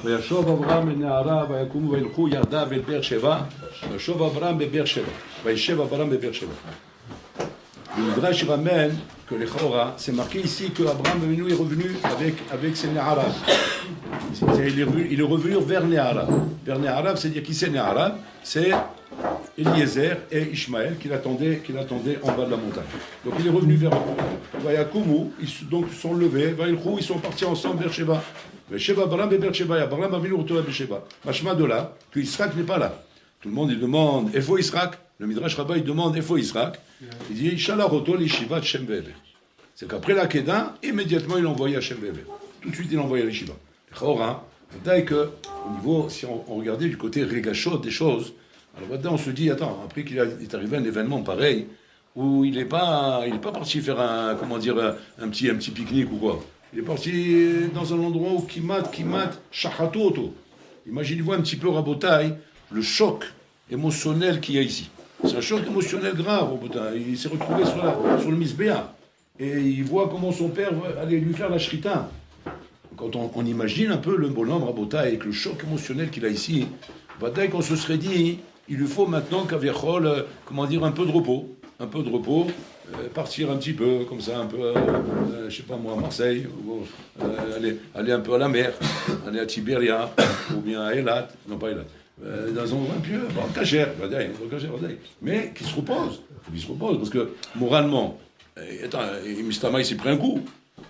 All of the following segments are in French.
וישוב אברהם לנערה ויקומו וילכו יחדיו אל באר שבע וישוב אברהם בבאר שבע וישב אברהם בבאר שבע. Le Midrash ramène que les Chora, c'est marqué ici que Abraham est revenu avec ses Néhara. Il est revenu vers Néhara. Vers Néhara, c'est-à-dire qui c'est Néhara? C'est Eliezer et Ishmaël qui l'attendaient en bas de la montagne. Donc il est revenu vers eux. Vayakumu, donc ils sont levés. Vailchou, ils sont partis ensemble vers Sheba. Sheba Abraham et Sheba. Abraham a venu retourner vers Sheba. Machma de là, que Israël n'est pas là. Tout le monde il demande, il faut Israël. Le Midrash Rabbah il demande, il faut Israël. Il dit, Ishala Roto l'Ishiva de Shem Ve'ever. C'est qu'après la Kedah, immédiatement il a envoyé à Shem Ve'ever. Tout de suite il a envoyé à l'Ishiva. Chora, c'est que au niveau, si on regardait du côté régachot des choses, alors maintenant on se dit, attends, après qu'il est arrivé un événement pareil, où il n'est pas parti faire un petit pique-nique ou quoi. Il est parti dans un endroit où Kimat, Shachatoto. Imaginez-vous un petit peu Rabotai, le choc émotionnel qu'il y a ici. C'est un choc émotionnel grave, Rabotai. Il s'est retrouvé sur le Misbéa. Et il voit comment son père allait lui faire la shrita. Quand on imagine un peu le bonhomme Rabotai avec le choc émotionnel qu'il a ici, dès qu'on se serait dit, il lui faut maintenant qu'Aviachol, un peu de repos. Un peu de repos, partir un petit peu, comme ça, un peu, je sais pas moi, à Marseille, ou, aller un peu à la mer, aller à Tibéria, ou bien à Elat, non pas Elat, dans un endroit pieux, Kacher, mais qui se repose, parce que moralement, Mistama il s'est pris un coup,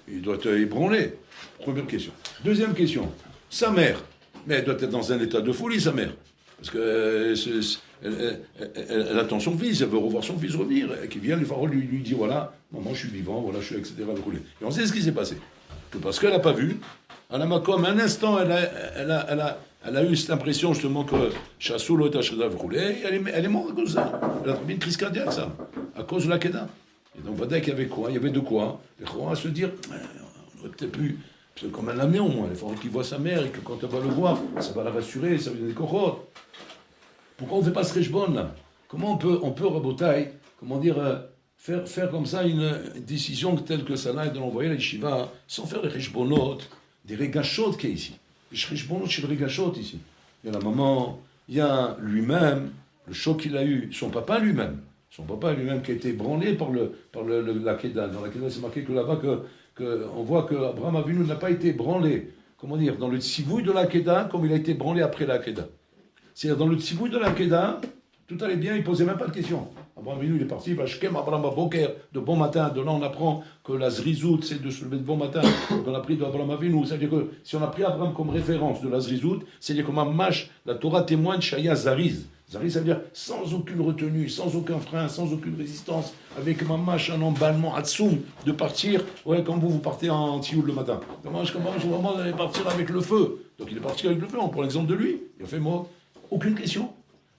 il doit être ébranlé. Première question. Deuxième question, sa mère, mais elle doit être dans un état de folie, sa mère, parce que elle attend son fils, elle veut revoir son fils revenir, et qui vient, les paroles lui dit voilà, maman je suis vivant, voilà je suis, etc. Et on sait ce qui s'est passé. Que parce qu'elle n'a pas vu, à la Makom, un instant, elle a eu cette impression justement que Chassoul elle est morte à cause de ça. Elle a trouvé une crise cardiaque, ça, à cause de la Kedah. Et donc, voilà qu'il y avait quoi? Il y avait de quoi? Les Chora à se dire, on aurait peut-être pu, c'est comme un ami au moins, il faudrait qu'il voit sa mère et que quand elle va le voir, ça va la rassurer, ça va lui donner des cochotes. Pourquoi on ne fait pas ce rejbon là? Comment on peut Rabotai, faire comme ça une décision telle que ça là et de l'envoyer à l'Yeshiva sans faire les rejbonot, des régachot qu'il y a ici. Les rejbonot chez le régachot ici. Il y a la maman, il y a lui-même, le choc qu'il a eu, son papa lui-même qui a été branlé par la Kedah. Dans la Kedah, c'est marqué que là-bas on voit que Abraham Avinu n'a pas été branlé, dans le tzivouï de la Kedah comme il a été branlé après la Kedah. C'est-à-dire, dans le tzivouï de la Kedah, tout allait bien, il ne posait même pas de questions. Abraham Avinu, il est parti, de bon matin. De là, on apprend que la zrizout, c'est de se lever de bon matin. Donc, on a pris d'Abraham Avinu. C'est-à-dire que si on a pris Abraham comme référence de la zrizout, c'est-à-dire que mâche, la Torah témoigne Shaya Zariz. Zariz, ça veut dire sans aucune retenue, sans aucun frein, sans aucune résistance, avec mâche, un emballement atsoum, de partir, comme vous partez en tioul le matin. Comment vraiment allez partir avec le feu. Donc, il est parti avec le feu, on prend l'exemple de lui. Il a fait mort. Aucune question.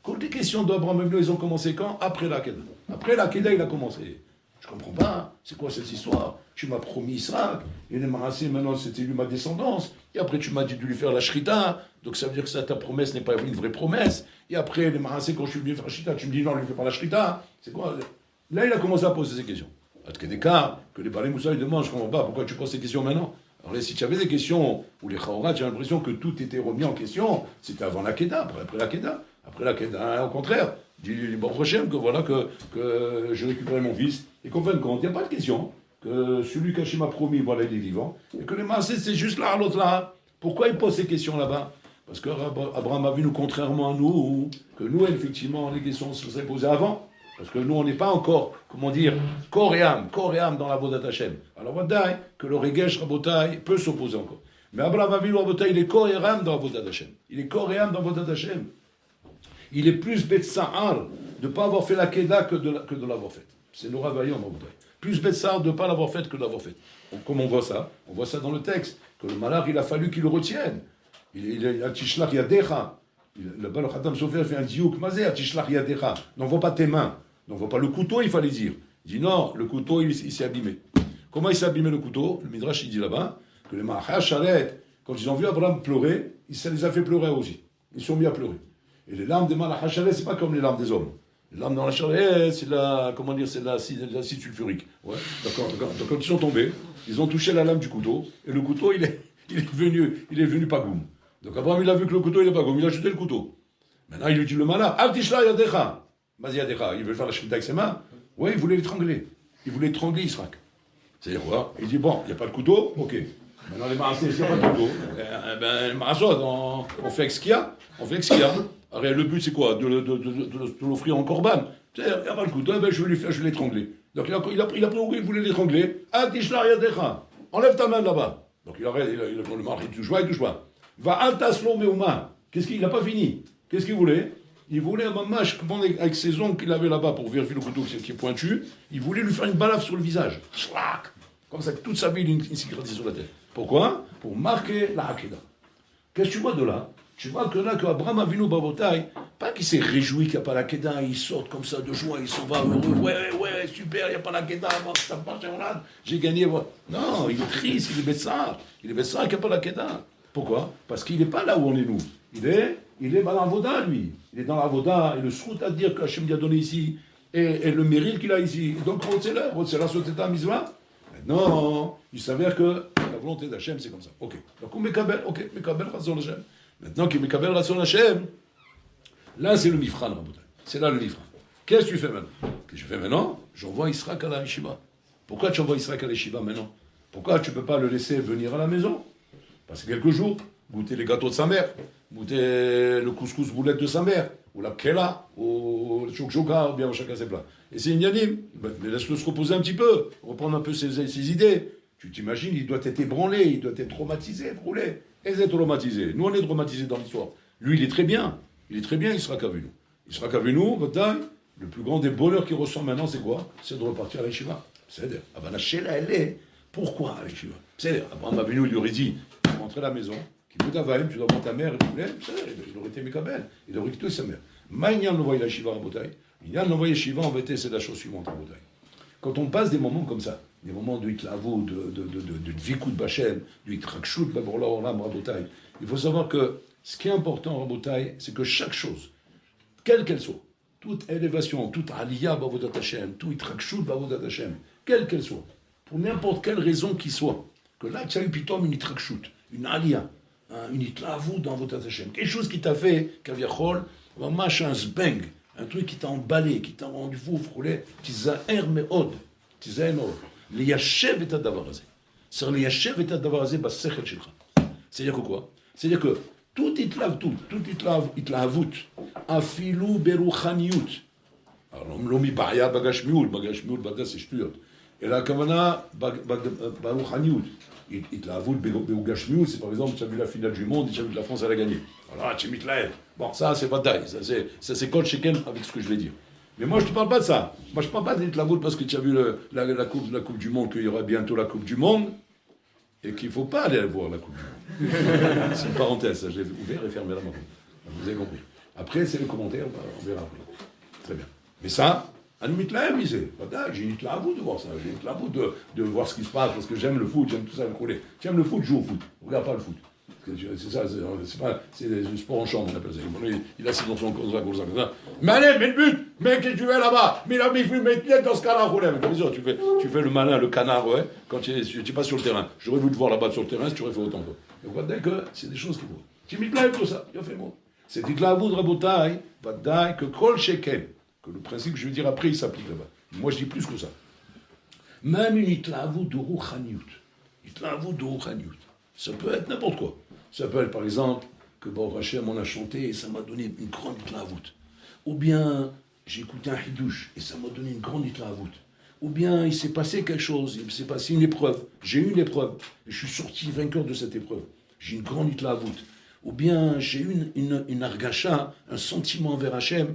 Quand les questions d'Abraham Avinu, ils ont commencé quand? Après la Kedah. Après la Kedah, il a commencé. Je comprends pas. C'est quoi cette histoire? Tu m'as promis Israël. Il est marassé, maintenant c'était lui ma descendance. Et après, tu m'as dit de lui faire la shrita. Donc ça veut dire que ça, ta promesse n'est pas une vraie promesse. Et après, il est marassé, quand je suis venu faire la shrita, tu me dis non, ne lui fais pas la shrita. C'est quoi? Là, il a commencé à poser ces questions. Parce qu'il y a des cas que les Balé Moussa, ils demandent, je comprends pas, pourquoi tu poses ces questions maintenant? Alors là, si tu avais des questions où les Chaorat, j'ai l'impression que tout était remis en question, c'était avant la Kedah, après la Kedah. Après la Kedah, au contraire, dit bon prochain que voilà que je récupère mon fils, et qu'en fin de compte, il n'y a pas de question, que celui qu'Hachem m'a promis, voilà, il est vivant, et que les massés, c'est juste là, l'autre là. Pourquoi il pose ces questions là-bas? Parce qu'Abraham a vu nous, contrairement à nous, que nous, effectivement, les questions se seraient posées avant. Parce que nous, on n'est pas encore, corps et âme dans la Vodat Hashem. Alors, voilà que le Regesh Rabotai peut s'opposer encore. Mais Abraham Avinu Rabotai, il est corps et âme dans la Vodat Hashem. Il est corps et âme dans la Vodat Hashem. Il est plus Betsahar de ne pas avoir fait la Kedah que de l'avoir faite. C'est Nora Vaillant dans Rabotai. Plus Betsahar de ne pas l'avoir faite que de l'avoir faite. Comme on voit ça dans le texte, que le malheur, il a fallu qu'il le retienne. Il a Tishlach Yadecha. Le Baal Khatam Sofer fait un diouk, Mazé, Tishlach Yadecha. N'envoie pas tes mains. N'envoie pas le couteau, il fallait dire. Il dit non, le couteau, il s'est abîmé. Comment il s'est abîmé le couteau? Le Midrash, il dit là-bas, que les Mahachalet, quand ils ont vu Abraham pleurer, ça les a fait pleurer aussi. Ils sont mis à pleurer. Et les larmes des Mahachalet, c'est pas comme les larmes des hommes. Les larmes dans la chalet, c'est l'acide sulfurique. Ouais, d'accord. Donc quand ils sont tombés, ils ont touché la lame du couteau, et le couteau, il est venu pas goum. Donc Abraham, il a vu que le couteau, il n'est pas comme, il a jeté le couteau. Maintenant, il lui dit le malin, Altishla yadecha. Vas-y, yadecha. Il veut faire la shmita avec ses mains. Oui, il voulait l'étrangler. Il voulait étrangler Israël. C'est-à-dire quoi? Il dit, bon, il n'y a pas de couteau, ok. Maintenant, les marassés, s'il n'y a pas de couteau, les marassot, on fait avec ce qu'il y a. On fait avec ce qu'il y a. Alors, le but, c'est quoi? De l'offrir en corban. C'est-à-dire, il n'y a pas de couteau, je vais l'étrangler. Donc, il a pris il voulait l'étrangler. Altishla yadecha. Enlève ta main là-bas. Donc, il le mari, il touche pas. Va altaslo meuma. Qu'est-ce qu'il n'a pas fini? Qu'est-ce qu'il voulait? Il voulait un mamache, avec ses ongles qu'il avait là-bas pour vérifier le couteau qui est pointu, il voulait lui faire une balafre sur le visage. Comme ça, toute sa vie, il a une cicatrice sur la tête. Pourquoi? Pour marquer la Hakeda. Qu'est-ce que tu vois de là? Tu vois que là, qu'Abraham Avinu Babotai, pas qu'il s'est réjoui qu'il n'y a pas la Hakeda, il sort comme ça de joie, il s'en va heureux. Ouais, super, il n'y a pas la Hakeda, j'ai gagné. Non, il est triste, il est Bessar. Il est Bessar qu'il n'y a pas la Hakeda. Pourquoi? Parce qu'il n'est pas là où on est nous. Il est dans la Voda, lui. Il est dans la Voda, et le srout à dire qu'Hachem lui a donné ici, et le mérite qu'il a ici. Donc, c'est la société à Mizvah. Non, il s'avère que la volonté d'Hachem, c'est comme ça. Ok. Donc, on Mekabel, Razon Hachem. Maintenant qu'il Mekabel Razon Hachem, là, c'est le Mifran, Rabotai. C'est là le Mifran. Qu'est-ce que tu fais maintenant? Qu'est-ce que je fais maintenant? J'envoie Israël à la Yeshiva. Pourquoi tu envoies Israël à la Yeshiva maintenant? Pourquoi tu ne peux pas le laisser venir à la maison? Passer quelques jours, goûter les gâteaux de sa mère, goûter le couscous boulette de sa mère, ou la kela, ou le chokchoka, ou bien chacun ses plats. Et c'est Inyanim, mais laisse-le se reposer un petit peu, reprendre un peu ses idées. Tu t'imagines, il doit être ébranlé, il doit être traumatisé, brûlé. Et c'est traumatisé. Nous, on est traumatisés dans l'histoire. Lui, il est très bien, il sera qu'à nous. Il sera qu'à nous, le plus grand des bonheurs qu'il ressent maintenant, c'est quoi? C'est de repartir à l'Yeshiva. C'est-à-dire, la Shela, elle est. Pourquoi à l'Yeshiva? C'est-à-dire, Abraham Avinu, il lui aurait dit, rentrer à la maison, qui veut t'avaler, tu dois voir ta mère, il aurait été Mekabel, il aurait quitté sa mère. Maïnian l'envoyer la Shiva à Botaï, il y a l'envoyer Shiva en vérité, c'est la chose suivante à Botaï. Quand on passe des moments comme ça, des moments de hitlavou, de vikou de Bachem, de hitrakshut, baborla olam rabotaï, il faut savoir que ce qui est important à Botaï, c'est que chaque chose, quelle qu'elle soit, toute élévation, toute aliyah bavodat Hashem, tout hitrakshut bavodat Hashem, quelle qu'elle soit, pour n'importe quelle raison qu'il soit, que là, tu as eu pitom une hitrakshut, une aliyah, une hitlavou dans votre Hashem, quelque chose qui t'a fait, kaviachol, un machin, un zbeng, un truc qui t'a emballé, qui t'a rendu fou, frôlé, tizaher meod, le yashev et adavarazé. C'est le yashev et adavarazé, bas sechel shilcha. C'est-à-dire que quoi? C'est-à-dire que tout hitlavut, afilou beruchaniut. Alors, l'homme baya bagashmiut, badas c'est shtuyot. Et la kavana baruchaniut. Hitlavut beugashmiut, c'est par exemple, tu as vu la finale du monde, tu as vu que la France elle a gagné. Voilà, tu mitlael. Bon, ça c'est bataille, ça c'est kol sheken avec ce que je vais dire. Mais moi je ne te parle pas de ça. Moi je ne parle pas d'Hitlavut parce que tu as vu la coupe du monde, qu'il y aura bientôt la coupe du monde. Et qu'il ne faut pas aller voir la coupe du monde. C'est une parenthèse, j'ai ouvert et fermé la main. Vous avez compris. Après, c'est les commentaires, on verra après. Très bien. Mais ça, un mitlaem, j'ai une hitlavut de voir ça. J'ai une hitlavut de voir ce qui se passe, parce que j'aime le foot, j'aime tout ça, le collé. Tu aimes le foot, joue au foot. Regarde pas le foot. C'est ça, c'est le sport en chambre, on appelle ça. Il a assis dans son comme ça. Mais allez, mets le but. Mais qu'est-ce que tu fais là-bas? Mais là, il faut mettre dans ce cas-là, tu fais le malin, le canard, ouais, quand tu n'es pas sur le terrain. J'aurais voulu te voir là-bas sur le terrain si tu aurais fait autant. Donc, on voit que c'est des choses qui vont. Tu m'y plais tout ça, il a fait moi. C'est dit que la voudre botaille, va que kol sheken, que le principe que je veux dire après, il s'applique là-bas. Moi, je dis plus que ça. Même une itlavou de rouchaniut. Itlavou de rouchaniut. Ça peut être n'importe quoi. Ça peut être par exemple que Baruch Hashem on a chanté et ça m'a donné une grande hitlavut. Ou bien j'ai écouté un hidouche et ça m'a donné une grande hitlavut. Ou bien il s'est passé quelque chose, il s'est passé une épreuve. J'ai eu l'épreuve et je suis sorti vainqueur de cette épreuve. J'ai une grande hitlavut. Ou bien j'ai eu une argacha, un sentiment envers Hashem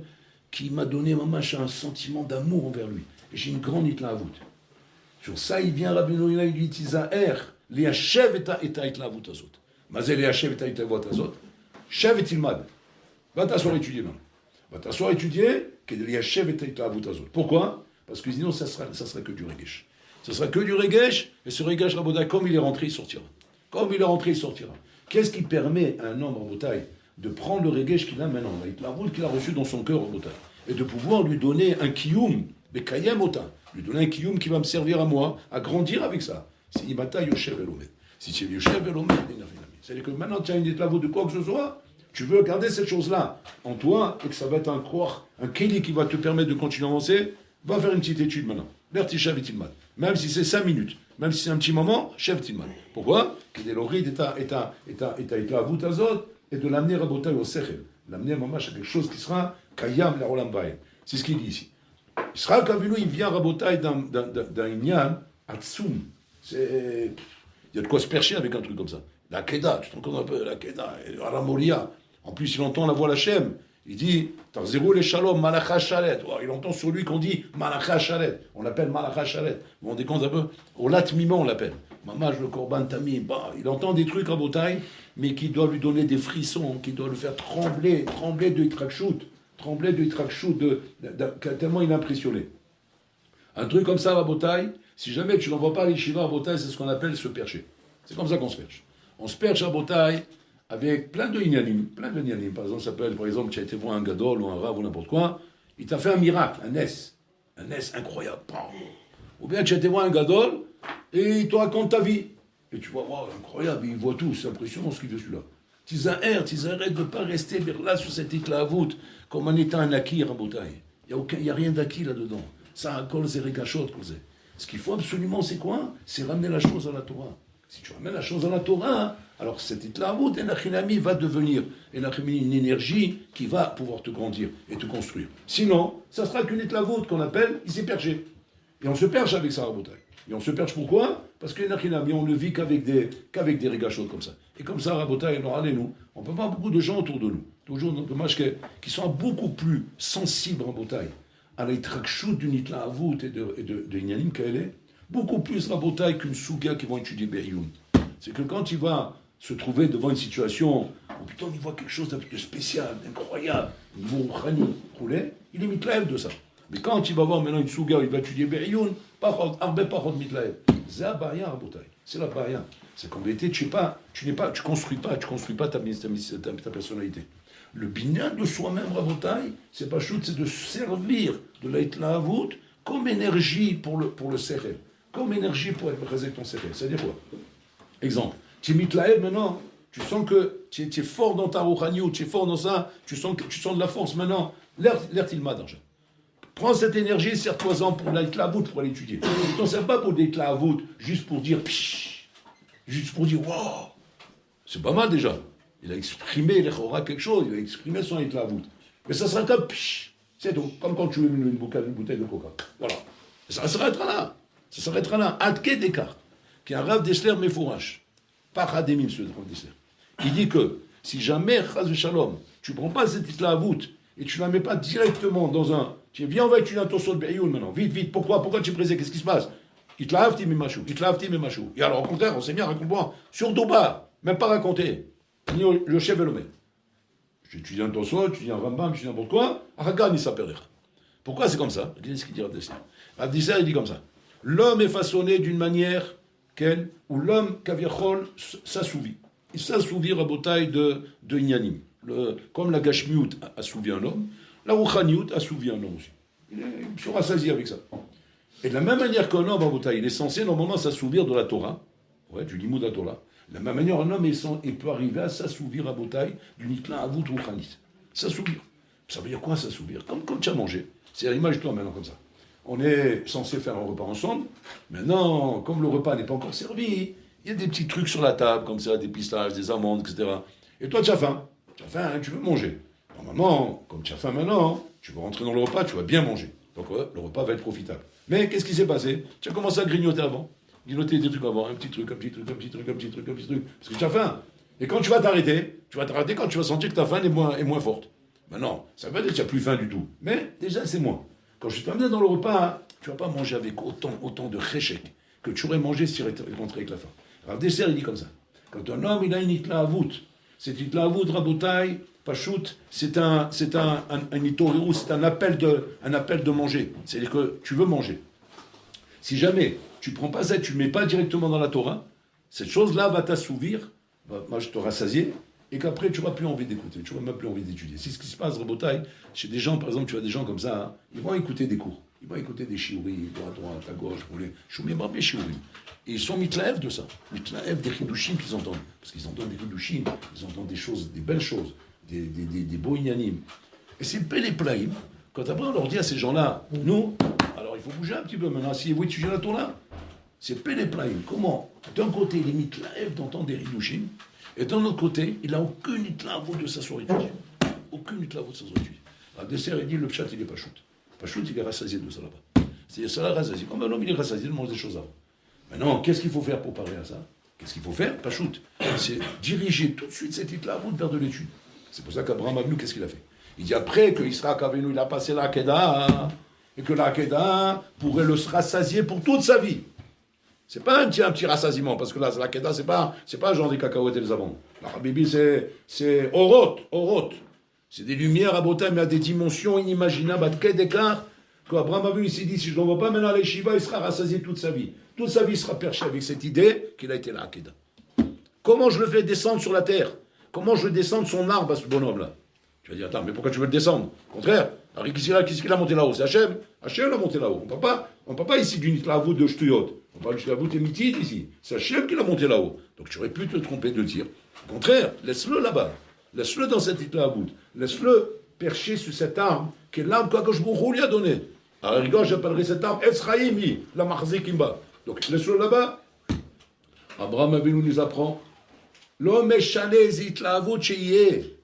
qui m'a donné un sentiment d'amour envers lui. Et j'ai une grande hitlavut. Sur ça il vient Rabbi Noïna, il dit Tizaher, liachev et ta hitlavut azot. Mazel et Hachem et ta voix azot. Chev et Tilmad. Va t'asseoir étudier maintenant. Va t'asseoir étudier que de l'Hachem et ta voix azot. Pourquoi? Parce que sinon, ça sera que du regesh. Ça sera que du regesh, et ce regesh, Raboda, comme il est rentré, il sortira. Comme il est rentré, il sortira. Qu'est-ce qui permet à un homme en bataille de prendre le regesh qu'il a maintenant, la route qu'il a reçu dans son cœur en bataille, et de pouvoir lui donner un kiyum, mais kayem otin, lui donner un kiyum qui va me servir à moi, à grandir avec ça. C'est Imata Yoshev Elomed. Si tu es Yoshev Elomed, il n'y a rien à C'est-à-dire que maintenant tu as une éclavo de quoi que ce soit, tu veux garder cette chose-là en toi et que ça va être un kéli qui va te permettre de continuer à avancer, va faire une petite étude maintenant. L'ertichav et tilman. Même si c'est 5 minutes, même si c'est un petit moment, chef tilman. Pourquoi? Qu'il est l'orid et la voûte azot et de l'amener à Botaï au sechel. L'amener à mamash à quelque chose qui sera kayam la rolam baïm. C'est ce qu'il dit ici. Israël Kavinu, il vient à Rabotai d'un Inyan, Atsum. Il y a de quoi se percher avec un truc comme ça. La Keda, tu te rends compte un peu, la Keda, Aramoria. En plus, il entend la voix Lachem. Il dit, Tarzerou les Shalom, Malacha Shalet. Il entend sur lui qu'on dit Malacha Shalet. On l'appelle Malacha Shalet. Vous vous rendez compte un peu? Au Latmima, on l'appelle. Mamaj le Korban Tamim. Il entend des trucs à Rabotai, mais qui doivent lui donner des frissons, qui doivent le faire trembler de Itrakshut. Tremblait de Itrakshut, tellement il est impressionné. Un truc comme ça à Botaï, si jamais tu n'envoies pas les Shiva à Botaï, c'est ce qu'on appelle se percher. C'est comme ça qu'on se perche. On se perche à Botaï avec plein de inyanim. Par exemple, ça peut être, par exemple, tu as été voir un gadol ou un rave ou n'importe quoi, il t'a fait un miracle, un S incroyable. Ou bien tu as été voir un gadol et il te raconte ta vie. Et tu vois, wow, incroyable, il voit tout, c'est impressionnant ce qu'il fait celui-là. Tizaher de ne pas rester là sur cette éclavoute comme en étant un acquis à Botaï. Il n'y a rien d'acquis là-dedans. Ça a cause et régachot. Ce qu'il faut absolument, c'est quoi? C'est ramener la chose à la Torah. Si tu ramènes la chose à la Torah, alors cette éclavoute, Enachinami va devenir une énergie qui va pouvoir te grandir et te construire. Sinon, ça sera qu'une éclavoute qu'on appelle, il s'est perché. Et on se perche avec ça à Botaï. Et on se perche pourquoi? Parce que Nachinami, on ne vit qu'avec des régachos comme ça. Et comme ça, Rabotai, nous, on peut voir beaucoup de gens autour de nous, toujours dommage qui sont beaucoup plus sensibles Rabotai à l'itrakshut d'une itlaavout et de Inyanim qu'elle est, beaucoup plus Rabotai qu'une souga qui vont étudier Be'youn. C'est que quand il va se trouver devant une situation où putain, il voit quelque chose de spécial, d'incroyable, niveau Khani, il est mitlaev de ça. Mais quand il va voir maintenant une souga où il va étudier Be'youn, arbe parod mitlaev. C'est la baya, Rabotai. C'est la baya. C'est qu'en vérité, tu construis pas ta personnalité. Le binyan de soi-même, Rabotai, c'est pas chute, c'est de servir de l'aïtlaavout comme énergie pour le sechel, comme énergie pour être présent ton sechel. C'est-à-dire quoi? Exemple, tu es mitlaev maintenant, tu sens que tu es fort dans ta rouchaniou, tu es fort dans ça, tu sens de la force maintenant, l'air tilma d'argent. Prends cette énergie, sers-toi-en pour l'aïtlaavout, pour aller étudier. Tu t'en sers pas pour l'aïtlaavout, juste pour dire pshh, juste pour dire waouh. C'est pas mal déjà. Il a exprimé quelque chose, il a exprimé son aïtlaavout. Mais ça sera comme pshh, c'est tout. Comme quand tu veux une bouteille de coca. Voilà. Ça s'arrêtera là. Ça s'arrêtera là. Adke Descartes, qui est un Rav Dessler Mefourash, pas Rademim, ce Rav Dessler. Il dit que si jamais, Chaz Shalom, tu ne prends pas cette aïtlaavout et tu ne la mets pas directement dans un. Tu viens, on va étudier un torso de Be'youn maintenant. Vite. Pourquoi tu es pressé? Qu'est-ce qui se passe? Itlaavti mimachou. Et alors, au contraire, on sait bien, raconte-moi. Surtout pas. Même pas raconter. Ni le chef et le maître. J'étudie un torso, tu dis un Rambam, tu dis n'importe quoi. Aragan, il s'appelle. Pourquoi c'est comme ça? Regardez ce qu'il dit Rav Dessler. Rav Dessler, il dit comme ça. L'homme est façonné d'une manière où l'homme, Kaviachol, s'assouvit. Il s'assouvit à bataille de Inyanim. Comme la Gashmiut assouvit un homme, la Rouchaniut assouvit un homme aussi. Il se rassasie avec ça. Et de la même manière qu'un homme, il est censé normalement s'assouvir de la Torah, du limud de la Torah. De la même manière, un homme il peut arriver à s'assouvir à Botaï d'une itla avut rouchanit. S'assouvir. Ça veut dire quoi s'assouvir? Comme tu as mangé. C'est à l'image de toi maintenant comme ça. On est censé faire un repas ensemble. Maintenant, comme le repas n'est pas encore servi, il y a des petits trucs sur la table, comme ça, des pistaches, des amandes, etc. Et toi, tu as faim. Tu as faim, tu veux manger. Normalement, comme tu as faim maintenant, tu vas rentrer dans le repas, tu vas bien manger. Donc le repas va être profitable. Mais qu'est-ce qui s'est passé? Tu as commencé à grignoter avant. Grignoter des trucs avant, un petit truc. Parce que tu as faim. Et quand tu vas t'arrêter quand tu vas sentir que ta faim est moins forte. Maintenant, ça veut dire que tu n'as plus faim du tout. Mais déjà, c'est moins. Quand je t'amène dans le repas, tu ne vas pas manger avec autant de réchec que tu aurais mangé si tu étais rentré avec la faim. Rav Dessler, il dit comme ça. Quand un homme, il a une itlaavout, cette itlaavout, Rabotai, Pachout, c'est un itorérou, c'est un appel de manger. C'est-à-dire que tu veux manger. Si jamais tu ne prends pas ça, tu ne mets pas directement dans la Torah, cette chose-là va t'assouvir, moi je te rassasier, et qu'après tu n'auras plus envie d'écouter, tu n'auras même plus envie d'étudier. C'est ce qui se passe, Rabotai, chez des gens, par exemple, tu as des gens comme ça, ils vont écouter des cours. Ils vont écouter des shiurim, à droite, à gauche, pour les choumim, des shiurim. Et ils sont mitlaev de ça. Mitlaev des chidushim qu'ils entendent. Parce qu'ils entendent des chidushim, ils entendent des choses, des belles choses, des beaux inyanim. Et c'est bel et plaïm. Quand après on leur dit à ces gens-là, nous, alors il faut bouger un petit peu maintenant, si vous étudiez la Torah, c'est bel et plaïm. Comment? D'un côté, il est mitlaev d'entendre des chidushim, et d'un autre côté, il n'a aucune itlavot de s'asseoir étudier. Aucune itlavot de s'asseoir étudier. À dessert, il dit le pshat, il n'est pas shoot. Pas shoot, il est rassasié de ça là-bas. C'est ça la rassasié. Comme un homme, il est rassasié, il mange des choses avant. Maintenant, qu'est-ce qu'il faut faire pour parler à ça? Qu'est-ce qu'il faut faire? Pas shoot. C'est diriger tout de suite cette itlavot vers de l'étude. C'est pour ça qu'Abraham Avinu, qu'est-ce qu'il a fait? Il dit après que Yitzhak Avinu, il a passé l'Akedah, et que l'Akedah pourrait le rassasier pour toute sa vie. C'est pas un petit rassasiement, parce que là, la Kedah, c'est pas genre des cacahuètes et des amandes. La Habibi, c'est orot. C'est des lumières à Botaï, mais à des dimensions inimaginables, à quel d'écart, qu'Abraham Avinu, il s'est dit, si je ne l'envoie pas maintenant à l'Eshiva, il sera rassasié toute sa vie. Toute sa vie sera perché avec cette idée qu'il a été la Kedah. Comment je le fais descendre sur la terre? Comment je descends son arbre à ce bonhomme-là? Tu vas dire, attends, mais pourquoi tu veux le descendre? Au contraire, qu'est-ce qu'il a monté là-haut? C'est Hachem. Hachem l'a monté là-haut. On ne parle pas ici d'une itlavut de Shtuyot. On parle de itlavut émitide ici. C'est Hachem qui l'a monté là-haut. Donc tu aurais pu te tromper de dire. Au contraire, laisse-le là-bas. Laisse-le dans cette itlavut. Laisse-le percher sur cette arme qui est l'arme que je lui a donnée. À la rigueur, j'appellerai cette arme Esraïmi, la Marzekimba. Donc laisse-le là-bas. Abraham Avinu nous apprend l'homme échané itlavut cheyeh.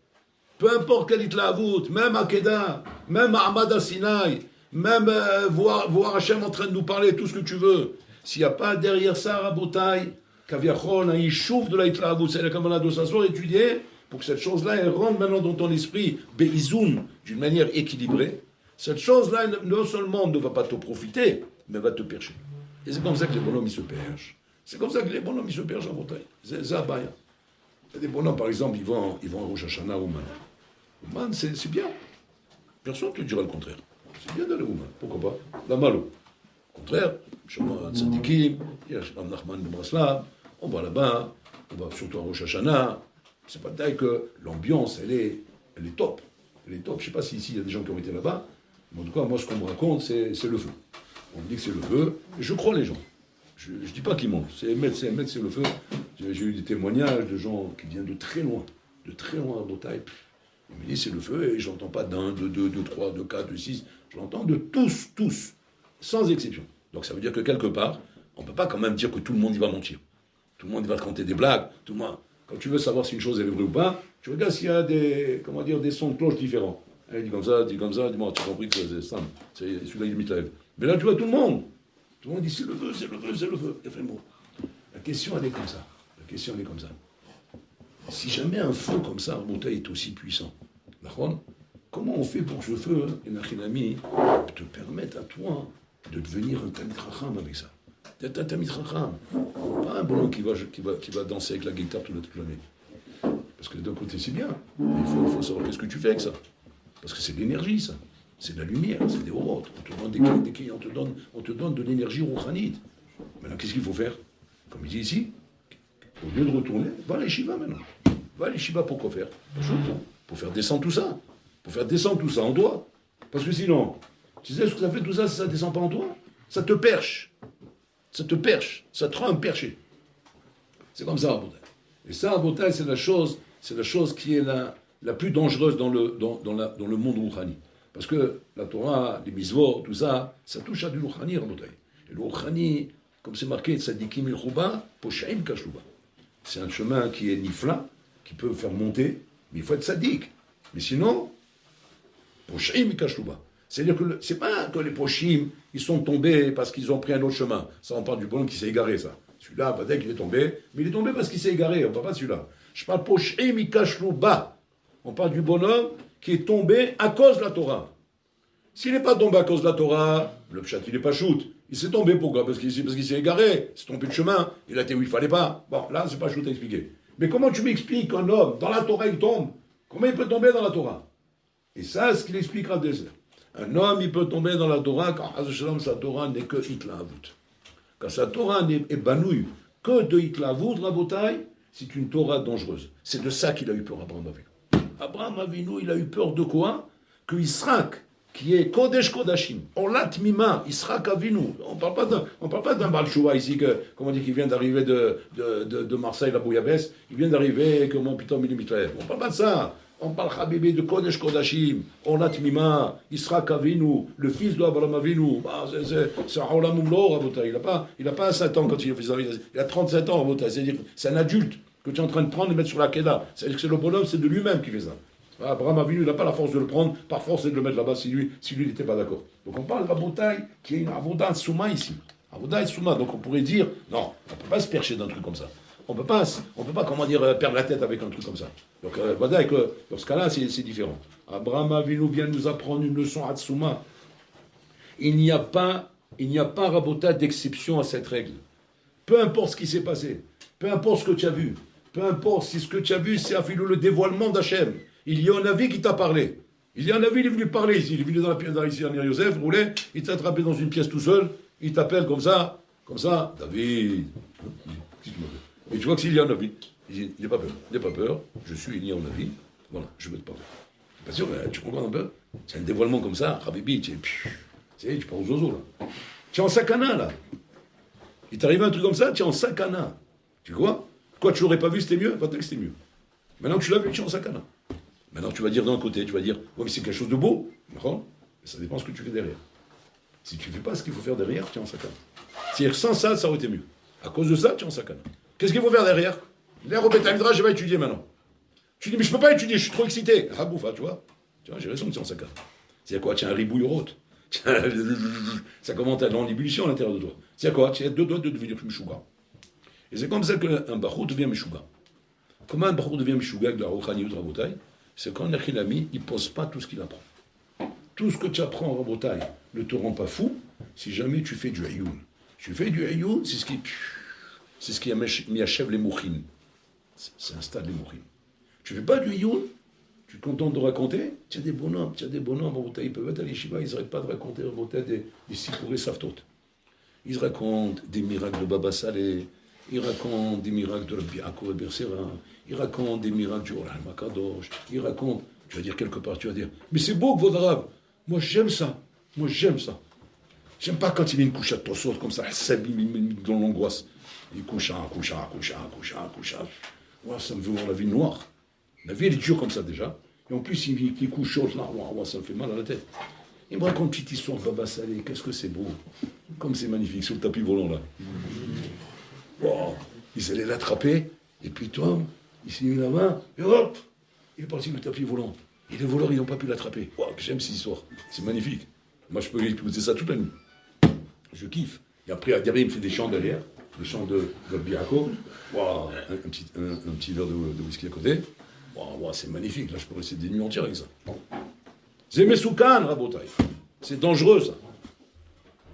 Peu importe quel itlavut, même Akedah, même Ahmad al-Sinaï, même voir Hachem en train de nous parler, tout ce que tu veux. S'il n'y a pas derrière ça, Rabotai, Kaviachol, un yishuv de la itlavut, c'est la kamala de s'asseoir étudier, pour que cette chose-là, elle rentre maintenant dans ton esprit, Be'izoun, d'une manière équilibrée. Cette chose-là, non seulement ne va pas te profiter, mais va te percher. Et c'est comme ça que les bonhommes, ils se perchent. C'est comme ça que les bonhommes, ils se perchent en Bretagne. C'est ça, Il y a des bonhommes, par exemple, ils vont à Rosh Hashanah ou Man. Ouman, c'est bien. Personne ne te dira le contraire. C'est bien d'aller au Ouman. Pourquoi pas? La malo. Au contraire, Shama Tzadikim, il y a Shama Nachman de Braslav, on va là-bas, on va surtout à Rosh Hashanah. C'est pas taille que l'ambiance, elle est top. Elle est top. Je ne sais pas si ici il y a des gens qui ont été là-bas, mais en tout cas, moi, ce qu'on me raconte, c'est le feu. On me dit que c'est le feu, et je crois les gens. Je ne dis pas qu'ils mentent. C'est le feu. J'ai eu des témoignages de gens qui viennent de très loin à Bretagne. Il me dit c'est le feu, et je n'entends pas d'un, de deux, de trois, de quatre, de six. Je l'entends de tous, sans exception. Donc ça veut dire que quelque part, on ne peut pas quand même dire que tout le monde y va mentir. Tout le monde va te raconter des blagues. Tout le monde... Quand tu veux savoir si une chose est vraie ou pas, tu regardes s'il y a des sons de cloche différents. Il dit comme ça, dis-moi, tu as compris que c'est Sam. C'est celui-là, il imite la lèvre. Mais là, tu vois tout le monde. Tout le monde dit c'est le feu. Il fait le mot. La question, elle est comme ça. Si jamais un feu comme ça, Rabotai, est aussi puissant, comment on fait pour que ce feu, Enachinami, te permette à toi de devenir un Tamid Chacham avec ça? D'être un Tamid Chacham. Pas un bonhomme qui va danser avec la guitare toute la journée. Parce que d'un côté, c'est bien. Mais il faut savoir qu'est-ce que tu fais avec ça. Parce que c'est de l'énergie, ça. C'est de la lumière, c'est des orotes. On te donne des clés, on te donne de l'énergie rouchanite. Maintenant, qu'est-ce qu'il faut faire? Comme il dit ici, au lieu de retourner, va à l'Eshiva maintenant. Va à l'Eshiva pour quoi faire? Pour faire descendre tout ça. Pour faire descendre tout ça en toi. Parce que sinon, tu sais ce que ça fait tout ça si ça ne descend pas en toi? Ça te perche. Ça te rend un perché. C'est comme ça, Abotai. Et ça, Abotai, c'est la chose qui est la plus dangereuse dans le monde rouchani. Parce que la Torah, les mitzvot, tout ça, ça touche à du rouchani, Abotai. Et le rouchani, comme c'est marqué, tzadikim il-chouba, poshaim kashlouba. C'est un chemin qui est nifla, qui peut faire monter, mais il faut être sadique. Mais sinon, poshaim kashlouba. C'est-à-dire que c'est pas que les poshim, ils sont tombés parce qu'ils ont pris un autre chemin. Ça, on parle du bonhomme qui s'est égaré, ça. Celui-là, peut-être qu'il est tombé, mais il est tombé parce qu'il s'est égaré, on ne parle pas de celui-là. Je parle poshim kashlouba. On parle du bonhomme qui est tombé à cause de la Torah. S'il n'est pas tombé à cause de la Torah, le pshat, il n'est pas shoot. Il s'est tombé, pourquoi? Parce qu'il s'est égaré, il s'est trompé de chemin, il a été où il ne fallait pas. Bon, là, c'est pas shoot à expliquer. Mais comment tu m'expliques qu'un homme, dans la Torah, il tombe? Comment il peut tomber dans la Torah? Et ça, c'est ce qu'il expliquera au désert. Un homme, il peut tomber dans la Torah quand, sa Torah n'est que hitlavut. Quand sa Torah est banouille que de hitlavut, Rabotai, c'est une Torah dangereuse. C'est de ça qu'il a eu peur, Abraham Avinu. Abraham Avinu, il a eu peur de quoi? Que Yitzhak, qui est Kodesh Kodashim, Olat Mima, Isra Kavinu. On ne parle pas d'un Balchoua ici, comme on dit, qui vient d'arriver de Marseille, la Bouillabaisse, il vient d'arriver comme un piton millimètre. On ne parle pas de ça. On parle, Habibi, de Kodesh Kodashim, Olat Mima, Isra Kavinu, le fils d'Abraham Avinu. C'est un Olam Umlo, Rabota. Il n'a pas 7 ans quand il est fils d'Abraham. Il a 37 ans, Rabota. C'est-à-dire c'est un adulte que tu es en train de prendre et mettre sur la Keda. C'est-à-dire que c'est le bonhomme, c'est de lui-même qui fait ça. Abraham Avinu, il n'a pas la force de le prendre, par force et de le mettre là-bas si lui n'était pas d'accord. Donc on parle de Rabotaï qui est une Avoda Souma ici. Avoda Souma, donc on pourrait dire, non, on ne peut pas se percher d'un truc comme ça. On ne peut pas, comment dire, perdre la tête avec un truc comme ça. Donc voilà que dans ce cas-là, c'est différent. Abraham Avinu vient nous apprendre une leçon à Tsouma. Il n'y a pas Rabota d'exception à cette règle. Peu importe ce qui s'est passé, peu importe ce que tu as vu, peu importe si ce que tu as vu, c'est le dévoilement d'Hachem. Il y a un avis qui t'a parlé. Il y a un avis, il est venu parler ici. Il est venu dans la pièce ici à Yosef, roulé, il t'a attrapé dans une pièce tout seul, il t'appelle comme ça, David. Et tu vois que s'il y a un avis, il dit, n'aie pas peur, je suis il y a un avis, voilà, je ne veux pas peur. Bien sûr, tu comprends un peu? C'est un dévoilement comme ça, Habibi, tu pars aux oiseaux là. Tu es en sakana là. Il t'arrive un truc comme ça, tu es en sakana. Tu vois? Quoi, tu l'aurais pas vu, c'était mieux? Pas que c'était mieux. Maintenant que tu l'as vu, tu es en sakana. Maintenant, tu vas dire d'un côté, tu vas dire, oui, mais c'est quelque chose de beau, d'accord? Mais ça dépend de ce que tu fais derrière. Si tu ne fais pas ce qu'il faut faire derrière, tu es en sakana. C'est-à-dire, sans ça, ça aurait été mieux. À cause de ça, tu es en sakana. Qu'est-ce qu'il faut faire derrière? L'air au Beth-Midrash, je vais étudier maintenant. Tu dis, mais je ne peux pas étudier, je suis trop excité. Ah, bouffa, tu vois? Tu vois, j'ai raison, tu es en sakana. C'est quoi? Tu as un ribouille rote. Ça commence à être en ébullition à l'intérieur de toi. C'est quoi? Tu as 2 doigts de devenir Meshuga. Et c'est comme ça qu'un Bachou devient Meshuga. Comment un Bachou devient Meshuga avec la Rouchaniyut Rabotai? C'est quand un Achilami, il ne pose pas tout ce qu'il apprend. Tout ce que tu apprends en Rabotai ne te rend pas fou si jamais tu fais du Ayoun. Tu fais du Ayoun, c'est ce qui a mis à chèvre les Mouchim. C'est un stade des Mouchim. Tu ne fais pas du Ayoun, tu te contentes de raconter, tu as des bonhommes en Rabotai, ils peuvent être à l'Yeshiva, ils n'arrêtent pas de raconter en Rabotai des Sipouré Savtot. Ils racontent des miracles de Baba Saleh, ils racontent des miracles de Rabbi Yaakov et Bersera, ils racontent des miracles du Oral Makadosh, ils racontent, tu vas dire quelque part, tu vas dire, mais c'est beau que votre arabe, moi j'aime ça. J'aime pas quand il met une couche à Tossot comme ça, dans l'angoisse. Il couche. Ouais, ça me fait voir la vie noire. La vie elle est dure comme ça déjà. Et en plus, il couche chaud là, ça me fait mal à la tête. Il me raconte une petite histoire de Baba Saleh, qu'est-ce que c'est beau. Comme c'est magnifique, sur le tapis volant là. Wow. Ils allaient l'attraper, et puis toi, il s'est mis la main, et hop, il est parti le tapis volant. Et les voleurs, ils n'ont pas pu l'attraper. Wow, j'aime cette histoire, c'est magnifique. Moi, je peux écouter ça toute la nuit. Je kiffe. Et après, à derrière, il me fait des chants derrière, des chants de Biako. Wow, un petit verre de whisky à côté. Wow, c'est magnifique. Là, je peux rester des nuits entières avec ça. C'est Mesoukan, Rabotai. C'est dangereux, ça.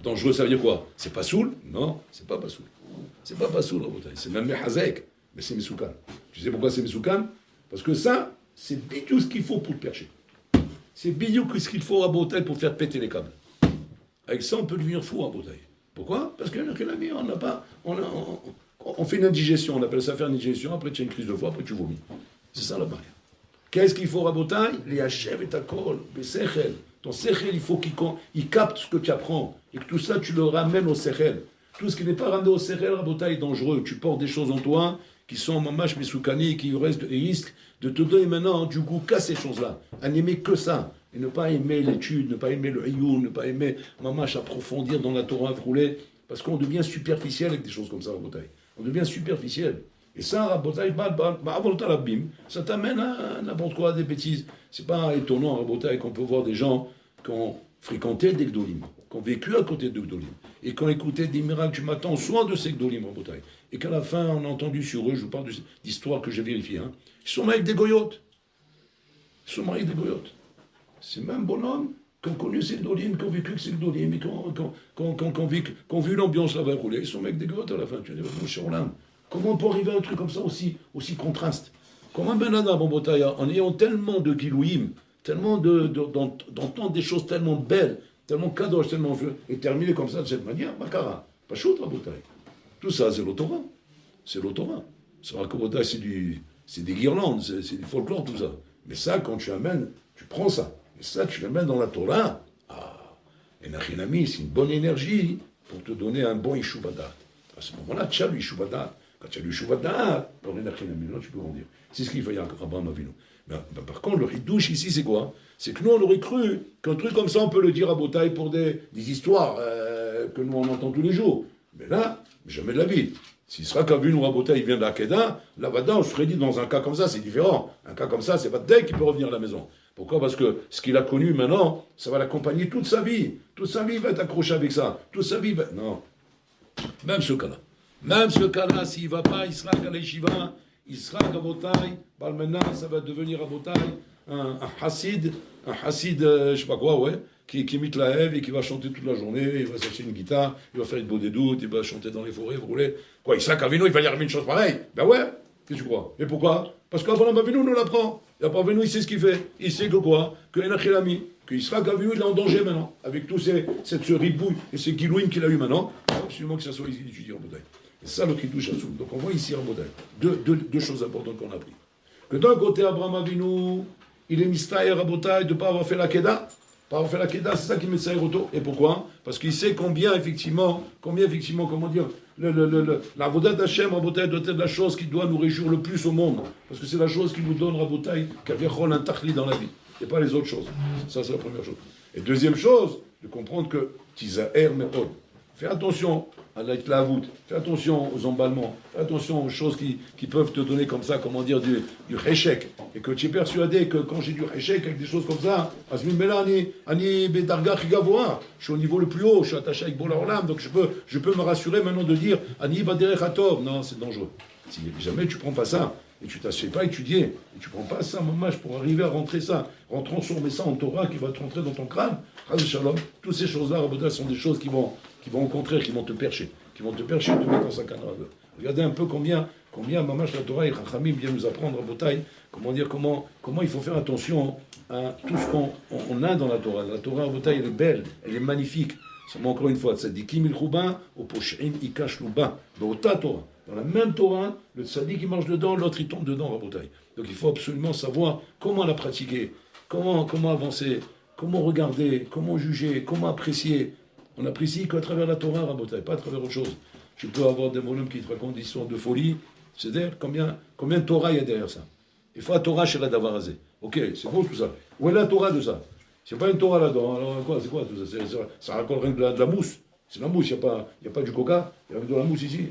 Dangereux, ça veut dire quoi? C'est pas soul? Non, c'est pas soul. C'est pas soul, Rabotai. C'est même Mehazek, mais c'est Mesoukan. Tu sais pourquoi c'est Mesoukan? Parce que ça, c'est bidou ce qu'il faut pour le percher. C'est bidou ce qu'il faut à Rabotai pour faire péter les câbles. Avec ça, on peut devenir fou à Rabotai. Pourquoi? Parce que on fait une indigestion, on appelle ça faire une indigestion, après tu as une crise de foie, après tu vomis. C'est ça la barrière. Qu'est-ce qu'il faut, Rabotai? Les Hachev et ta kol, les Sechel. Ton Sechel, il faut qu'il capte ce que tu apprends. Et que tout ça, tu le ramènes au Sechel. Tout ce qui n'est pas ramené au Sechel, Rabotai, est dangereux. Tu portes des choses en toi qui sont mamash mesoukani, qui risquent de te donner maintenant du goût qu'à ces choses-là. À n'aimer que ça. Et ne pas aimer l'étude, ne pas aimer le hayoun, ne pas aimer mamash approfondir dans la Torah rouler. Parce qu'on devient superficiel avec des choses comme ça, Rabotai. On devient superficiel. Et ça, Rabotai, ça t'amène à n'importe quoi, à des bêtises. C'est pas étonnant, Rabotai, qu'on peut voir des gens qui ont fréquenté des Gdolim, qui ont vécu à côté de Gdolim, et qui ont écouté des miracles du matin, soit de ces Gdolim, Rabotai, et qu'à la fin, on a entendu sur eux, je vous parle d'histoire que j'ai vérifiée, hein, ils sont mariés avec des goyotes. C'est même bonhomme qui ont connu ces Gdolim, qui ont vécu avec ces Gdolim, et qui ont vu l'ambiance là-bas rouler. Ils sont mariés avec des goyotes à la fin, tu vas dire, mon cher Olam. Comment on peut arriver à un truc comme ça aussi contraste? Comment Ben Adam, en ayant tellement de Gilouim, tellement d'entendre des choses tellement belles, tellement kadosh, tellement vieux, et terminer comme ça de cette manière, Makara, pas chaud, Rabotai. Tout ça, c'est l'autorat. C'est l'autorat. C'est des guirlandes, c'est du folklore, tout ça. Mais ça, quand tu amènes, tu prends ça. Et ça, tu l'amènes dans la Torah. Et Nachinami, c'est une bonne énergie pour te donner un bon Ishuvadat. À ce moment-là, tu as le Ishuvadat. Quand tu as le Ishuvadat, alors Nachinami, là, tu peux grandir. C'est ce qu'il fallait à Abraham Avinu. Mais par contre, le Hidouche ici, c'est quoi? C'est que nous, on aurait cru qu'un truc comme ça, on peut le dire à Botaï pour des histoires que nous, on entend tous les jours. Mais là, jamais de la vie. S'il sera qu'Avinu Rabotaï, il vient de l'Akedah, là-bas, on serait dit dans un cas comme ça, c'est différent. Un cas comme ça, c'est pas dès qu'il peut revenir à la maison. Pourquoi? Parce que ce qu'il a connu maintenant, ça va l'accompagner toute sa vie. Toute sa vie, il va être accroché avec ça. Toute sa vie, non. Même ce cas-là. Même ce cas-là, s'il ne va pas, il sera à l'Eshiva, il sera à Botaï, maintenant, ça va devenir à Botaï un hassid, je sais pas quoi, ouais, qui imite la Ève et qui va chanter toute la journée, il va s'acheter une guitare, il va faire une beau des doutes, il va chanter dans les forêts, vous voulez. Quoi, il sera qu'Avinu, il va y arriver une chose pareille. Ben ouais, qu'est-ce que tu crois? Et pourquoi? Parce qu'Abraham Avinu nous l'apprend. Et Abraham Avinu, il sait ce qu'il fait. Il sait que quoi? Que Enachilami, que Yitzhak Avinu, il est en danger maintenant. Avec tout ce ribouille et ces kilouim qu'il a eu maintenant, il faut absolument que ça soit étudié en Bodaï. Et ça, le Kiddush Assoum. Donc on voit ici en Bodaï deux choses importantes qu'on a appris. Que d'un côté, Abraham Avinu, il est mistaïr à Bodaï de ne pas avoir fait la Kedah. Pas avoir fait la Kedah, c'est ça qui met ça auto. Et pourquoi? Parce qu'il sait combien effectivement, comment dire, la Vodat d'Hachem, Rabotai, doit être la chose qui doit nous réjouir le plus au monde. Parce que c'est la chose qui nous donne, Rabotai, qu'Aviachol un tachli dans la vie. Et pas les autres choses. Ça, c'est la première chose. Et deuxième chose, de comprendre que Tizaher Me'od. Fais attention à l'Aitlavut, fais attention aux emballements, fais attention aux choses qui peuvent te donner comme ça, comment dire, du réchec. Et que tu es persuadé que quand j'ai du réchec avec des choses comme ça, je suis au niveau le plus haut, je suis attaché avec Bola Olam, donc je peux me rassurer maintenant de dire Ani Baderech Hatov. Non, c'est dangereux. Si jamais tu prends pas ça, et tu t'assieds pas étudier, et tu prends pas ça, mamage, pour arriver à rentrer ça, transformer ça en Torah qui va te rentrer dans ton crâne, toutes ces choses-là, sont des choses qui vont au contraire, qui vont te percher, et te mettre dans sa canne. Regardez un peu combien mamage la Torah et Chachamim vient nous apprendre à Botaï, comment il faut faire attention à tout ce qu'on a dans la Torah. La Torah à Botaï, elle est belle, elle est magnifique. Seulement encore une fois, tzadikim ilchuba, au poshim ikash luba, be'ota Torah. Dans la même Torah, le tzadik il marche dedans, l'autre il tombe dedans, Rabotai. Donc il faut absolument savoir comment la pratiquer, comment avancer, comment regarder, comment juger, comment apprécier. On n'apprécie qu'à travers la Torah, Rabotai, pas à travers autre chose. Tu peux avoir des volumes qui te racontent des histoires de folie, c'est-à-dire combien de Torah il y a derrière ça. Il faut la Torah chez la Davarazé. Ok, c'est beau tout ça. Où est la Torah de ça? C'est pas une Torah là-dedans. Alors quoi, c'est quoi tout ça? Ça raconte rien que de la mousse. C'est la mousse, il n'y a pas du coca, il y a de la mousse ici,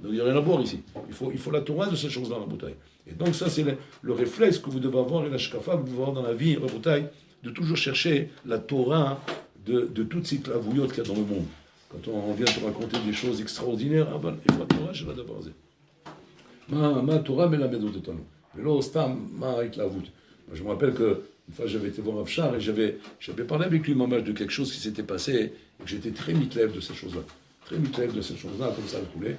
donc il n'y a rien à boire ici. Il faut la Torah de ces choses-là, la bouteille. Et donc ça, c'est le réflexe que vous devez avoir, et la shkafa que vous devez avoir dans la vie, la bouteille, de toujours chercher la Torah de toutes ces clavouillottes qu'il y a dans le monde. Quand on vient te raconter des choses extraordinaires, il faut la Torah, je vais la d'abord. Ma Torah, mais la méthode de Tano. Mais là, stam, ma iklavut. Je me rappelle que une fois, j'avais été voir Afshar et j'avais parlé avec lui, mamage, de quelque chose qui s'était passé et que j'étais très mitlève de ces choses-là. Très mitlève de ces choses-là, comme ça, elle coulait.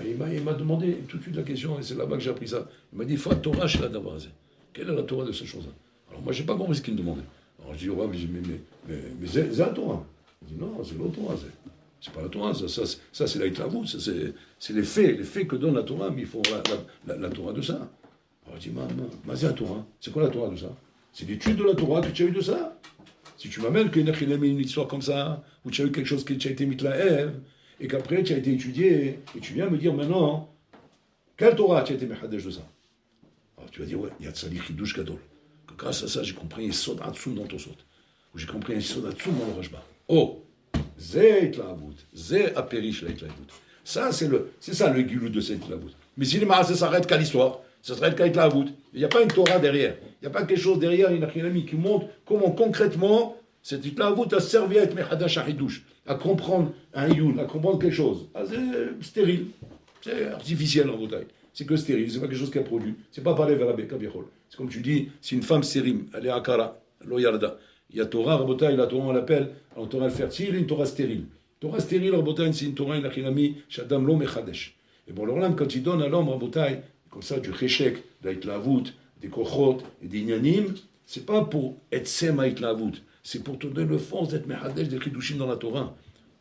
Il m'a demandé tout de suite la question, et c'est là-bas que j'ai appris ça. Il m'a dit, faut la Torah chez la Davarazé. Quelle est la Torah de ces choses-là? Alors moi, je n'ai pas compris ce qu'il me demandait. Alors je dis, ouais, mais c'est la Torah. Il dit, non, c'est l'autre Torah. C'est pas la Torah, ça c'est la Hitlavut, c'est les faits que donne la Torah, mais il faut la Torah de ça. Alors je dis, mais c'est la Torah. C'est quoi la Torah de ça? C'est l'étude de la Torah que tu as eu de ça. Si tu m'amènes qu'il y a une histoire comme ça, où tu as eu quelque chose qui a été mis la Ève, et qu'après tu as été étudié, et tu viens me dire maintenant, quelle Torah tu as été mechadesh de ça? Alors tu vas dire, ouais, il y a Tzali Chidush Gadol. Que grâce à ça, j'ai compris un Sod Atsum dans ton Sod. Ou j'ai compris un Sod Atsum dans le Rajba. Oh, Zé Itlavut, Zé Aperish la Itlavut. Ça, c'est ça le gilou de cette Itlavut. Mais si les Maaseh s'arrêtent qu'à l'histoire, ça serait qu'avec la voûte. Il n'y a pas une Torah derrière. Il n'y a pas quelque chose derrière, une Achilami qui montre comment concrètement cette la voûte a servi à être Mechadash Hidouche, à comprendre un Youn, à comprendre quelque chose. Ah, c'est stérile, c'est artificiel en bouteille. C'est que stérile, c'est pas quelque chose qui a produit. C'est pas parler vers la Bekabiachol. C'est comme tu dis, si une femme sérim, elle est Akara, lo yarda. Il y a Torah, Rabotai, la Torah on l'appelle, en Torah fertile et une Torah stérile. Torah stérile, Rabotai, c'est une Torah, une Achilami, Shadam lo Mechadesh. Et bon, alors là, quand il donne à l'homme, Rabotai, comme ça, du cheshek, de l'itlavut, des kochot et des inyanim, c'est pas pour être sema itlavut, c'est pour te donner le force d'être mehadesh des chidushim dans la Torah.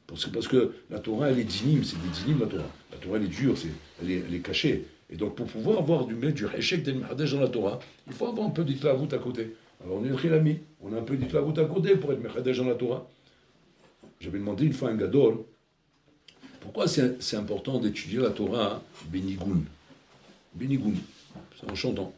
Parce que la Torah, elle est dinim, c'est des dinim la Torah. La Torah, elle est dure, elle est cachée. Et donc, pour pouvoir avoir du cheshek, d'être mehadesh dans la Torah, il faut avoir un peu d'itlavut à côté. Alors, on est un chilami, on a un peu d'itlavut à côté pour être mehadesh dans la Torah. J'avais demandé une fois à un gadol, pourquoi c'est important d'étudier la Torah Benigun. Benigun, c'est en chantant.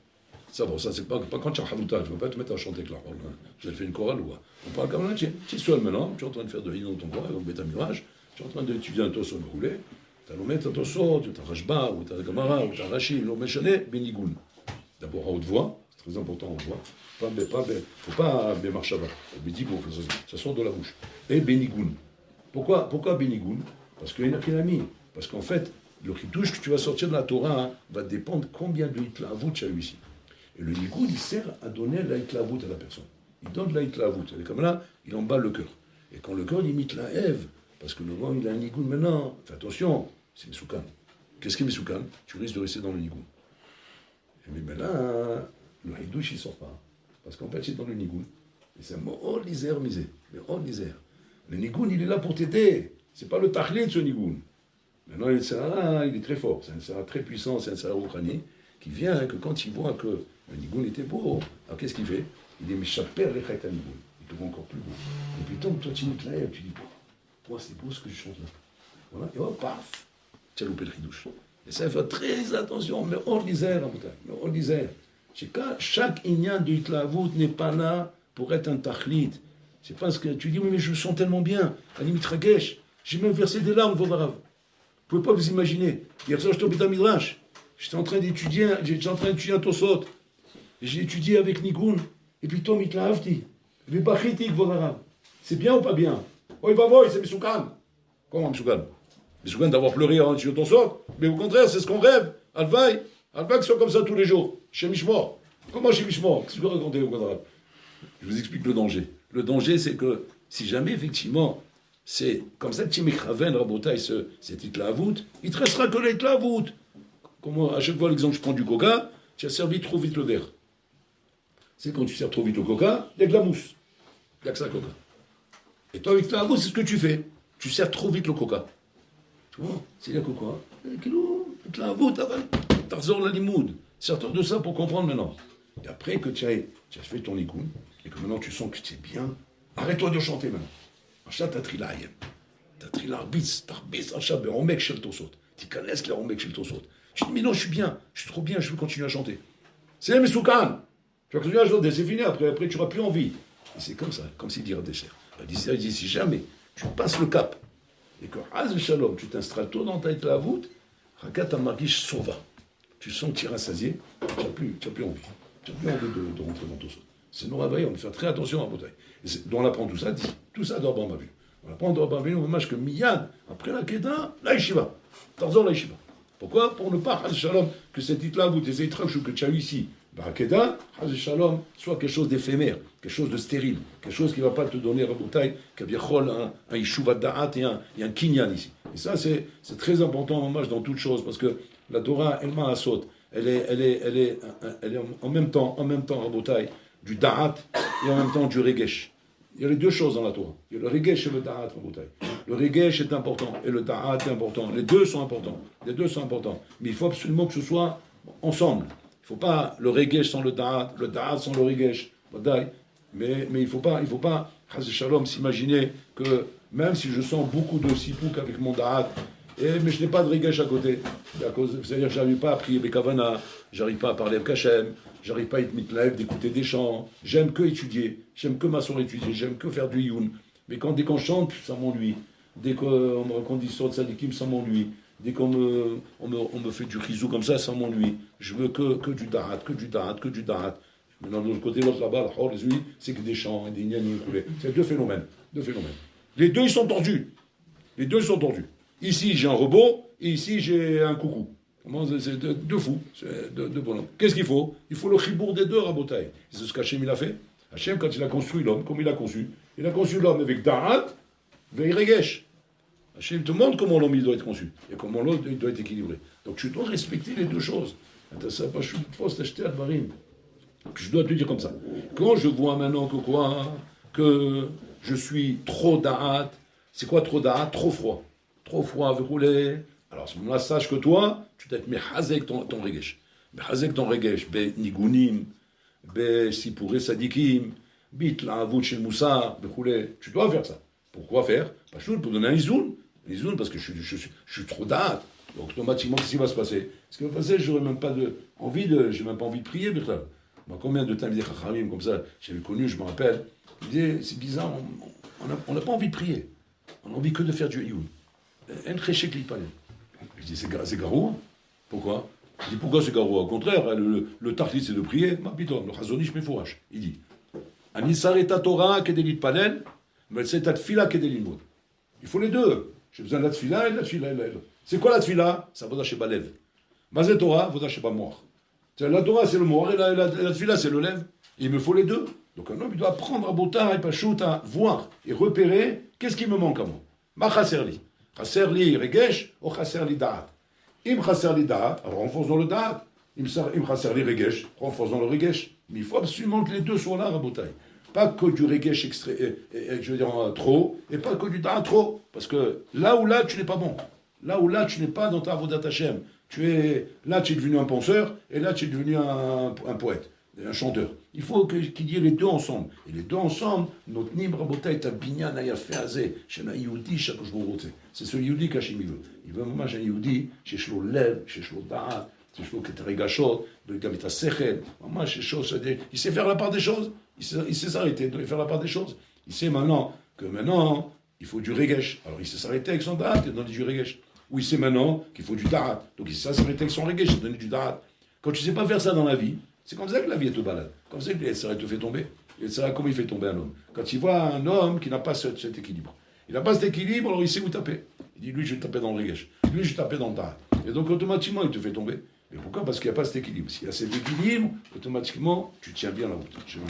Ça, bon, ça c'est pas quand tu as Halouta, tu ne vas pas te mettre à chanter avec la parole. Tu as fait une chorale ou quoi. On parle comme là, tu es seul maintenant, tu es en train de faire de l'île dans ton coin, au Beta Mirage, tu es en train d'étudier un Tosot roulé, tu as l'omet, tu as Tosot, tu as Rashba, ou tu as Gamara, ou tu as Rachim, l'omet Chané, Benigun. D'abord à haute voix, c'est très important à haute voix. Faut pas Bemarshava, Benigun, ça sort de la bouche. Et Benigun. Pourquoi Benigun? Parce qu'il y en a qui l'a mis. Parce qu'en fait, le chidouche que tu vas sortir de la Torah va dépendre combien de hitlavut tu as eu ici. Et le nigoun, il sert à donner la hitlavut à la personne. Il donne la hitlavut. Et comme là, il emballe le cœur. Et quand le cœur imite la Ève, parce que le vent, il a un nigoun maintenant, fais attention, c'est Mesoukan. Qu'est-ce qui est Mesoukan? Tu risques de rester dans le nigoun. Mais là, le chidouche, il ne sort pas. Parce qu'en fait, c'est dans le nigoun. Et c'est oh l'isère misé. Mais oh l'isère. Le nigoun, il est là pour t'aider. C'est pas le tahlit de ce nigoun. Maintenant, il est très fort. C'est un sara très puissant, c'est un sara rouhani qui vient que quand il voit que le nigoun était beau, alors qu'est-ce qu'il fait? Il dit, mais chaper les chayta nigoun. Il te rend encore plus beau. Et puis, tant que toi, tu montes là, tu dis, moi, c'est beau ce que je chante là. Voilà, et hop, paf, tu as loupé le chidouche. Et ça, il faut très attention, mais hors l'isère, mais hors l'isère. Chaque inyan de hitlavut n'est pas là pour être un tahlit. C'est parce que tu dis, oui, mais je me sens tellement bien. À limite, Ragesh, j'ai même versé des larmes, vos arabe. Vous ne pouvez pas vous imaginer. Hier soir, je tombais dans Midrash. J'étais en train d'étudier un Tosot. Et j'ai étudié avec Nigoun. Et puis, Tom, il te l'a hafti. Il n'est pas critique, vos arabes. C'est bien ou pas bien? Oh, il va voir, c'est Mesoukan. Comment Mesoukan? Mesoukan d'avoir pleuré en étudiant Tosot. Mais au contraire, c'est ce qu'on rêve. Alvaï que ce soit comme ça tous les jours. Chez Mishmor. Comment chez Mishmor? Qu'est-ce que vous racontez aux arabes? Je vous explique le danger. Le danger, c'est que si jamais, effectivement, c'est comme ça que tu m'écraven, Rabotai, cet hitlavut, il ne te restera que l'hitlavut. Comment, à chaque fois, l'exemple, je prends du coca, tu as servi trop vite le verre. C'est quand tu sers trop vite le coca, il y a de la mousse. Il n'y a que ça, coca. Et toi, avec l'hitlavut, c'est ce que tu fais. Tu sers trop vite le coca. Tu vois, c'est la coca. L'hitlavut, t'as la limoud. Sers-toi de ça pour comprendre maintenant. Et après que tu as fait ton ikoun, et que maintenant tu sens que tu es bien, arrête-toi de chanter maintenant. Achat t'atrilaïm. T'atrilarbiz, t'arbiz, achat beromek shel tosot. Tu connais ce qu'il a romek shel tosot. Tu dis, mais non, je suis bien, je suis trop bien, je veux continuer à chanter. C'est Mesoukan. Tu vas continuer à chanter, c'est fini, après tu n'auras plus envie. Et c'est comme ça, comme s'il dit à Desher. Il dit, si jamais tu passes le cap, et que, Haz Shalom, tu t'installes toi dans ta hitlavut, Rakat Amargish Sova. Tu sens que tu es rassasié, tu n'as plus envie. Tu n'as plus envie de rentrer dans ton saut. C'est nos réveils, on doit faire très attention à Botaï. Donc on apprend tout ça d'Orban Babil. On apprend d'Orban Babil, on marche que Miyad, après la Kedah, la Yeshiva. Tarzan la Yeshiva. Pourquoi? Pour ne pas, Haz Shalom, que cette hitlavut, tes étranges que tu as eu ici, Barakeda, Haz Shalom, soit quelque chose d'éphémère, quelque chose de stérile, quelque chose qui ne va pas te donner à Botaï, qu'Abiachol, un Yeshuva Da'at et un Kinyan ici. Et ça, c'est très important en marche dans toute chose, parce que la Torah, elle m'a assaut. Elle est en même temps, Rabotai, du Da'at et en même temps du Regesh. Il y a les deux choses dans la Torah. Il y a le Regesh et le Da'at, Rabotai. Le Regesh est important et le Da'at est important. Les deux sont importants. Mais il faut absolument que ce soit ensemble. Il ne faut pas le Regesh sans le Da'at sans le Regesh. Mais il ne faut pas, Chaz Shalom, s'imaginer que même si je sens beaucoup de sipouk avec mon Da'at, mais je n'ai pas de Regesh à côté. C'est-à-dire que je n'arrive pas à prier Bekavana, je n'arrive pas à parler avec Hachem, je n'arrive pas à être mitlaïf, d'écouter des chants. J'aime que étudier, j'aime que m'asseoir étudier, j'aime que faire du youn. Mais dès qu'on chante, ça m'ennuie. Dès qu'on me raconte l'histoire de Sadikim, ça m'ennuie. Dès qu'on me fait du rizou comme ça m'ennuie. Je veux que du darat, que du darat. Maintenant, de l'autre côté, l'autre là-bas, c'est que des chants et des gnanis coulés. C'est deux phénomènes. Les deux, ils sont tordus. Ici, j'ai un robot, et ici, j'ai un coucou. C'est deux fous, c'est deux bonhommes. Qu'est-ce qu'il faut? Il faut le chibour des deux, Rabotai. C'est ce qu'Hachem il a fait. Hachem, quand il a construit l'homme, comme il a conçu l'homme avec Da'at, Veiregesh. Hachem te montre comment l'homme il doit être conçu, et comment l'homme il doit être équilibré. Donc tu dois respecter les deux choses. Je dois te dire comme ça. Quand je vois maintenant que je suis trop Da'at, c'est quoi trop Da'at? Trop froid avec rouler. Alors à ce moment-là, sache que toi, tu dois être mehazek ton regesh. Mehazek ton regesh, be nigunim, be sipure sadikim, bit la avut shel moussar, rouler. Tu dois faire ça. Pourquoi faire? Pas chaud, pour donner un isoun. Un isoun parce que je suis trop date. Donc automatiquement, qu'est-ce qui va se passer? Ce qui va se passer, j'ai même pas envie de prier, Bertrand. Moi, combien de temps il me dit Chachamim comme ça, j'avais connu, je me rappelle, il disait, c'est bizarre, on n'a pas envie de prier. On a envie que de faire du Ioun. Un créché qui palais. Je dis, c'est garou. Pourquoi? Je dis, pourquoi c'est garou? Au contraire, le tartlit, c'est de prier. Ma piton, le chazonish mefourash. Il dit, Anisareta Torah kedelit panel, mais c'est ta tfila kedelit mod. Il faut les deux. J'ai besoin de la tfila et de la tfila. C'est quoi la tfila? Ça va chez Balev. Mazet Torah, va chez Bamoir. La Torah, c'est le mort, et la tfila, c'est le lève. Il me faut les deux. Donc un homme, il doit apprendre à Bota et Pachout à voir et repérer qu'est-ce qui me manque à moi. Ma chasserli. Chasserli regesh ou chasserli da'at. Im chasserli da'at, alors renforçons le da'at. Im chasserli regesh, renforçons le regesh. Mais il faut absolument que les deux soient là, Rabotai. Pas que du regesh je veux dire trop, et pas que du da'at trop. Parce que là, tu n'es pas bon. Là, tu n'es pas dans ta avodat Hashem. Là, tu es devenu un penseur, et là, tu es devenu un poète. Un chanteur. Il faut qu'il y ait les deux ensemble. Et les deux ensemble, notre Nim Rabotai est un binyan ayafé azé. Chez un Yehudi, chaque jour roté. C'est ce Yehudi qu'Hachim il veut. Il veut un moment, un Yehudi, chez Shlo Lev, chez Shlo Da'at, chez Shlo Keterigashot, de Gamita Sechel. Maman, chez Shlo, il sait faire la part des choses. Il sait s'arrêter de faire la part des choses. Il sait maintenant, il faut du Regesh. Alors il sait s'arrêter avec son Da'at et donner du Regesh. Ou il sait maintenant qu'il faut du Da'at. Donc il sait s'arrêter avec son Regesh et donner du Da'at. Quand tu ne sais pas faire ça dans la vie, c'est comme ça que la vie te balade. Comme ça que l'Yetzirah te fait tomber. L'Yetzirah, comment il fait tomber un homme? Quand il voit un homme qui n'a pas cet équilibre. Il n'a pas cet équilibre, alors il sait où taper. Il dit, lui, je vais taper dans le Regesh. Lui, je vais taper dans le Da'at. Et donc, automatiquement, il te fait tomber. Mais pourquoi? Parce qu'il n'y a pas cet équilibre. S'il y a cet équilibre, automatiquement, tu tiens bien la route. Je vais